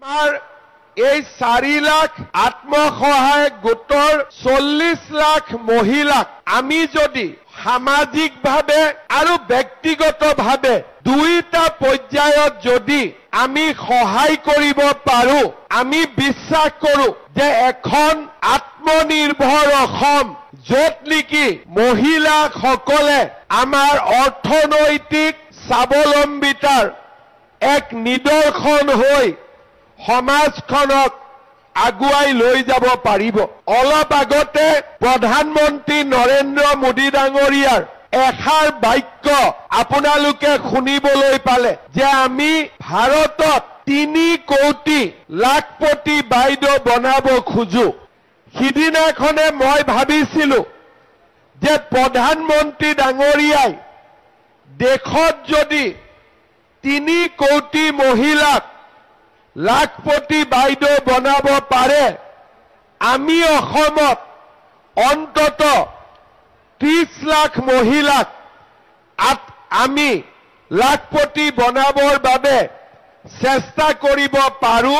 আমাৰ এই 4 লাখ আত্মসহায়ক গোটৰ 40 লাখ মহিলাক আমি যদি সামাজিকভাৱে আৰু ব্যক্তিগতভাৱে দুইটা পৰ্যায়ত যদি আমি সহায় কৰিব পাৰো, আমি বিশ্বাস কৰো যে এখন আত্মনিৰ্ভৰ অসম য'ত নেকি মহিলাসকলে আমাৰ অৰ্থনৈতিক স্বাৱলম্বিতাৰ এক নিদৰ্শন হৈ সমাজখনক আগুৱাই লৈ যাব পাৰিব। অলপ আগতে প্ৰধানমন্ত্ৰী নৰেন্দ্ৰ মোদী ডাঙৰীয়াৰ এষাৰ বাক্য আপোনালোকে শুনিবলৈ পালে যে আমি ভাৰতত 3 কোটি লাখপতি বাইদেউ বনাব খোজো। সিদিনাখনে মই ভাবিছিলো যে প্ৰধানমন্ত্ৰী ডাঙৰীয়াই দেশত যদি 3 কোটি মহিলাক লাখপতি বাইদেউ বনাব পাৰে, আমি অসমত অন্তত 30 লাখ মহিলাক আমি লাখপতি বনাবৰ বাবে চেষ্টা কৰিব পাৰো